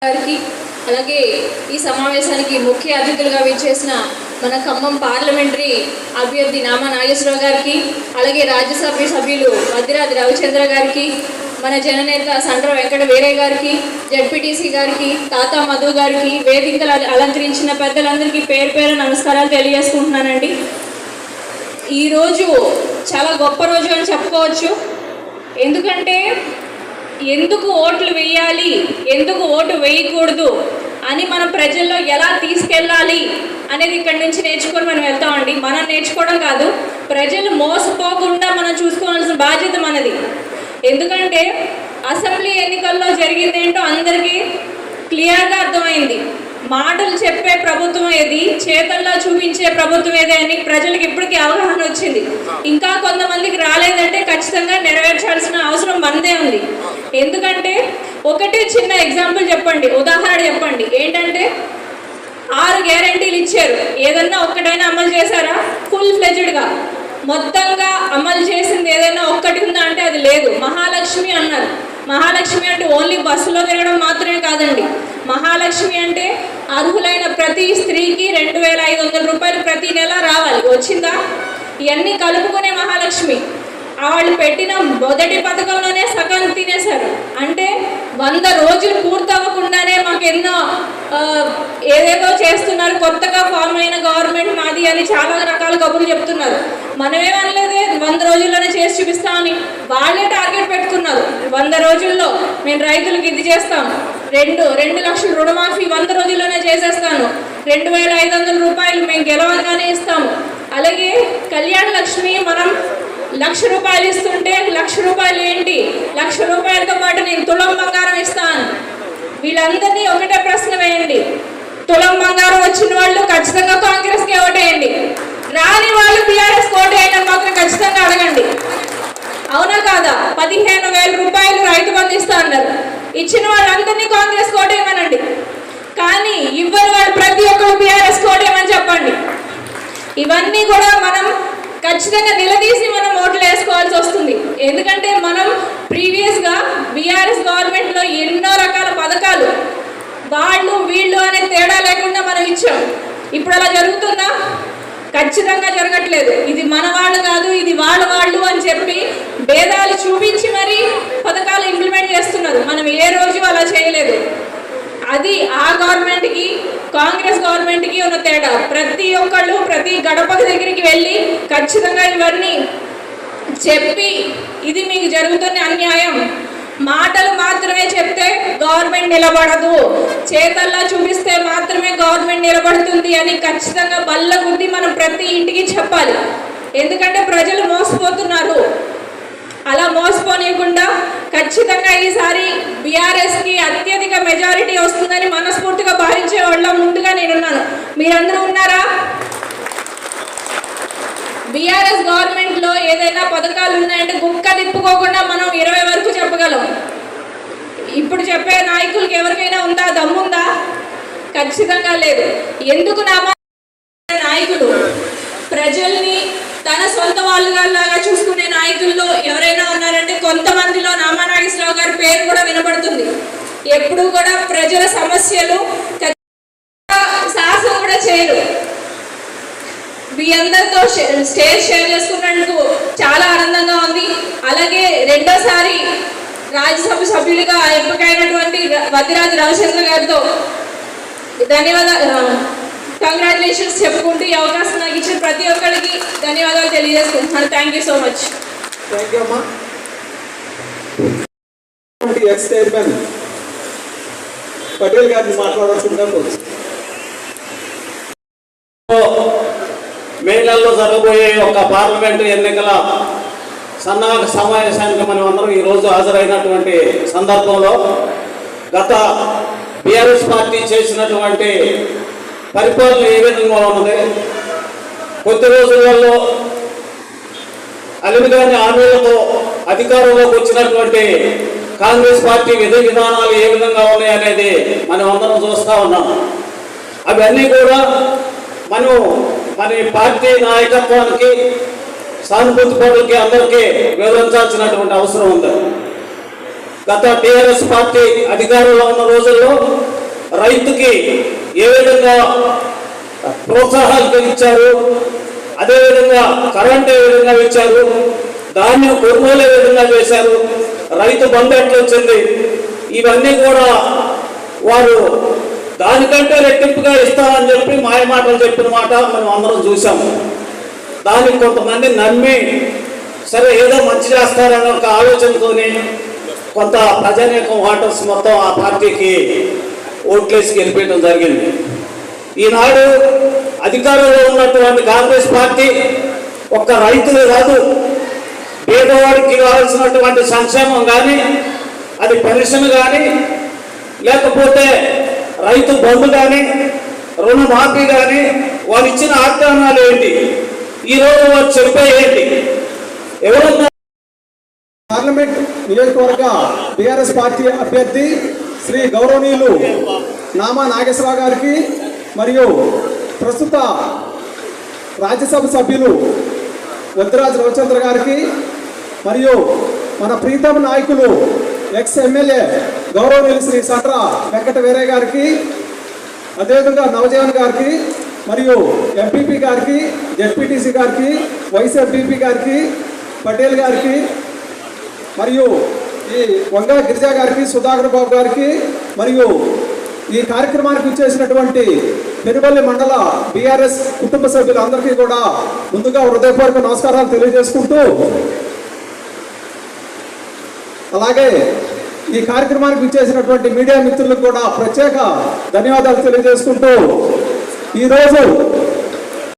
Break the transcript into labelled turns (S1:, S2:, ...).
S1: గారికి అలాగే ఈ సమావేశానికి ముఖ్య అతిథులుగా విచ్చేసిన మన ఖమ్మం పార్లమెంటరీ అభ్యర్థి నామా నాగేశ్వరరావు గారికి అలాగే రాజ్యసభ సభ్యులు వద్దిరాజు రవిచంద్ర గారికి మన జననేత సండ్ర వెంకట వీరయ్య గారికి జడ్పీటీసీ గారికి తాతా మధు గారికి వేదికలు అలంకరించిన పెద్దలందరికీ పేరు పేరు నమస్కారాలు తెలియజేసుకుంటున్నానండి. ఈరోజు చాలా గొప్ప రోజు అని చెప్పుకోవచ్చు. ఎందుకంటే ఎందుకు ఓట్లు వేయాలి, ఎందుకు ఓటు వేయకూడదు అని మనం ప్రజల్లో ఎలా తీసుకెళ్ళాలి అనేది ఇక్కడి నుంచి నేర్చుకొని మనం వెళ్తామండి. మనం నేర్చుకోవడం కాదు, ప్రజలు మోసపోకుండా మనం చూసుకోవాల్సిన బాధ్యత మనది. ఎందుకంటే అసెంబ్లీ ఎన్నికల్లో జరిగింది ఏంటో అందరికీ క్లియర్గా అర్థమైంది. మాటలు చెప్పే ప్రభుత్వం ఏది, చేతల్లో చూపించే ప్రభుత్వం ఏది అని ప్రజలకు ఇప్పటికీ అవగాహన వచ్చింది. ఇంకా కొంతమందికి రాలేదంటే ఖచ్చితంగా నెరవేర్చాల్సిన అవసరం మనదే ఉంది. ఎందుకంటే ఒకటే చిన్న ఎగ్జాంపుల్ చెప్పండి, ఉదాహరణ చెప్పండి. ఏంటంటే 6 గ్యారెంటీలు ఇచ్చారు, ఏదన్నా ఒక్కటైనా అమలు చేశారా? ఫుల్ ఫ్లెజ్డ్గా మొత్తంగా అమలు చేసింది ఏదైనా ఒక్కటి ఉందా అంటే అది లేదు. మహాలక్ష్మి అన్నారు. మహాలక్ష్మి అంటే ఓన్లీ బస్సులో తిరగడం మాత్రమే కాదండి. మహాలక్ష్మి అంటే అర్హులైన ప్రతి స్త్రీకి 2500 రూపాయలు ప్రతి నెల రావాలి. వచ్చిందా? ఇవన్నీ కలుపుకునే మహాలక్ష్మి. వాళ్ళు పెట్టిన మొదటి పథకంలోనే సగం తినేశారు. అంటే 100 రోజులు పూర్తవ్వకుండానే మాకు ఎన్నో ఏదేదో చేస్తున్నారు. కొత్తగా ఫామ్ అయిన గవర్నమెంట్ మాది అని చాలా రకాల కబుర్లు చెప్తున్నారు. మనమేమనలేదే 100 రోజుల్లోనే చేసి చూపిస్తామని. వాళ్ళే టార్గెట్ పెట్టుకున్నారు. 100 రోజుల్లో మేము రైతులకు ఇది చేస్తాం, 2 లక్షల రుణమాఫీ 100 రోజుల్లోనే చేసేస్తాను, 2500 రూపాయలు మేము గెలవంగానే ఇస్తాము. అలాగే కళ్యాణ లక్ష్మి మనం 1,00,000 రూపాయలు ఇస్తుంటే 1,00,000 రూపాయలు ఏంటి, 1,00,000 రూపాయలతో పాటు నేను తులం బంగారం ఇస్తాను. వీళ్ళందరినీ ఒకటే ప్రశ్న వేయండి, తులం బంగారం వచ్చిన వాళ్ళు ఖచ్చితంగా కాంగ్రెస్కి ఓటేయండి, రాని వాళ్ళు బీఆర్ఎస్ ఓటేయడం మాత్రం ఖచ్చితంగా అడగండి. అవునా కాదా? 15,000 రూపాయలు రైతు బంధు ఇస్తా అన్నారు. ఇచ్చిన వాళ్ళందరినీ కాంగ్రెస్ ఓటేయమనండి. కానీ ఇవ్వని వాళ్ళు ప్రతి ఒక్కరు బీఆర్ఎస్ ఓటేయమని చెప్పండి. ఇవన్నీ కూడా మనం ఖచ్చితంగా నిలదీసి మనం ఓట్లు వేసుకోవాల్సి వస్తుంది. ఎందుకంటే మనం ప్రీవియస్గా బీఆర్ఎస్ గవర్నమెంట్లో ఎన్నో రకాల పథకాలు వాళ్ళు వీళ్ళు అనే తేడా లేకుండా మనం ఇచ్చాం. ఇప్పుడు అలా జరుగుతుందా? ఖచ్చితంగా జరగట్లేదు. ఇది మన వాళ్ళు కాదు, ఇది వాళ్ళు అని చెప్పి భేదాలు చూపించి మరీ పథకాలు ఇంప్లిమెంట్ చేస్తున్నారు. మనం ఏ రోజు అలా చేయలేదు. అది ఆ గవర్నమెంట్కి కాంగ్రెస్ గవర్నమెంట్కి ఉన్న తేడా. ప్రతి ఒక్కళ్ళు ప్రతి గడప దగ్గరికి వెళ్ళి ఖచ్చితంగా ఇవన్నీ చెప్పి ఇది మీకు జరుగుతున్న అన్యాయం, మాటలు మాత్రమే చెప్తే గవర్నమెంట్ నిలబడదు, చేతల్లో చూపిస్తే మాత్రమే గవర్నమెంట్ నిలబడుతుంది అని ఖచ్చితంగా బల్ల గుద్ది మనం ప్రతి ఇంటికి చెప్పాలి. ఎందుకంటే ప్రజలు మోసపోతున్నారు. అలా మోసపోనియకుండా ఖచ్చితంగా ఈసారి బీఆర్ఎస్కి అత్యధిక మెజారిటీ వస్తుందని మనస్ఫూర్తిగా భావించే వాళ్ళ ముందుగా నేనున్నాను. మీరందరూ ఉన్నారా? బీఆర్ఎస్ గవర్నమెంట్లో ఏదైనా పథకాలు ఉన్నాయంటే గుక్క తిప్పుకోకుండా మనం 20 వరకు చెప్పగలం. ఇప్పుడు చెప్పే నాయకులకి ఎవరికైనా ఉందా, దమ్ముందా? ఖచ్చితంగా లేదు. ఎందుకు నాయకులు ప్రజల్ని తన సొంత వాళ్ళలాగా చూసుకునే నాయకుల్లో ఎవరైనా ఉన్నారంటే కొంతమందిలో నామా నాగేశ్వరరావు గారి పేరు కూడా వినపడుతుంది. ఎప్పుడు కూడా ప్రజల సమస్యలు సాహసం కూడా చేయరు. మీ అందరితో స్టేజ్ షేర్ చేసుకున్నందుకు చాలా ఆనందంగా ఉంది. అలాగే రెండోసారి రాజ్యసభ సభ్యులుగా ఎంపికైనటువంటి వద్దిరాజు రవిచంద్ర గారితో ధన్యవాదాలు, కంగ్రాచులేషన్స్ చెప్పుకుంటూ ఈ అవకాశం నాకు ఇచ్చిన ప్రతి ఒక్కరికి ధన్యవాదాలు తెలియజేసుకుంటున్నాను. Thank you so much.
S2: Thank you అమ్మా. ఎక్స్ చైర్మన్ పటేల్ గారిని మాట్లాడాల్సిందిగా కోరుతున్నాను.
S3: మే నెలలో జరగబోయే ఒక పార్లమెంటు ఎన్నికల సన్నాహక సమావేశానికి మనం అందరం ఈరోజు హాజరైనటువంటి సందర్భంలో గత బీఆర్ఎస్ పార్టీ చేసినటువంటి పరిపాలన ఏ విధంగా ఉన్నది, కొద్ది రోజులలో అలిమిగాని హామీలతో అధికారంలోకి వచ్చినటువంటి కాంగ్రెస్ పార్టీ విధానాలు ఏ విధంగా ఉన్నాయి అనేది మనం అందరం చూస్తూ ఉన్నాం. అవన్నీ కూడా మనం మన పార్టీ నాయకత్వానికి సానుభూతి పనులకి అందరికీ వివరించాల్సినటువంటి అవసరం ఉంది. గత టీఆర్ఎస్ పార్టీ అధికారంలో ఉన్న రోజుల్లో రైతుకి ఏ విధంగా ప్రోత్సాహాలు ఇచ్చారు, అదేవిధంగా కరెంట్ ఏ విధంగా ఇచ్చారు, ధాన్యం కొనుగోలు ఏ విధంగా చేశారు, రైతు బంధు ఎట్లా వచ్చింది, ఇవన్నీ కూడా వారు దానికంటే రెట్టింపుగా ఇస్తామని చెప్పి మాయమాటలు చెప్పిన మాట మనం అందరం చూసాము. దానికి కొంతమంది నమ్మి సరే ఏదో మంచి చేస్తారన్న ఒక ఆలోచనతోనే కొంత ప్రజానీకం ఓటర్స్ మొత్తం ఆ పార్టీకి ఓట్లేసి గెలిపించడం జరిగింది. ఈనాడు అధికారంలో ఉన్నటువంటి కాంగ్రెస్ పార్టీ ఒక్క రైతులు కాదు, పేదవాడికి కావాల్సినటువంటి సంక్షేమం కానీ, అది పెన్షన్ కానీ, లేకపోతే రైతు బంధు కానీ, రుణమాఫీ కానీ, వాళ్ళు ఇచ్చిన వాగ్దానాలు ఏంటి, ఈరోజు వారు చెప్పే ఏంటి, ఎవరన్నా
S2: పార్లమెంట్ నియోజకవర్గ టిఆర్ఎస్ పార్టీ అభ్యర్థి శ్రీ గౌరవనీయులు నామా నాగేశ్వరరావు గారికి మరియు ప్రస్తుత రాజ్యసభ సభ్యులు వద్దిరాజు రవిచంద్ర గారికి మరియు మన ప్రీతమ నాయకులు ఎక్స్ ఎమ్మెల్యే గౌరవనీయులు శ్రీ సండ్ర వెంకట వీరయ్య గారికి, అదేవిధంగా నవజీవన్ గారికి మరియు ఎంపీపీ గారికి, జెడ్పీటీసీ గారికి, వైస్ ఎంపీపీ గారికి, పటేల్ గారికి మరియు ఈ వంగ గిరిజా గారికి, సుధాకర్ బాబు గారికి మరియు ఈ కార్యక్రమానికి ఇచ్చేసినటువంటి పెనుబల్లి మండల బీఆర్ఎస్ కుటుంబ సభ్యులందరికీ కూడా ముందుగా హృదయపూర్వక నమస్కారాలు తెలియజేసుకుంటూ, అలాగే ఈ కార్యక్రమానికి ఇచ్చేసినటువంటి మీడియా మిత్రులకు కూడా ప్రత్యేక ధన్యవాదాలు తెలియజేసుకుంటూ, ఈరోజు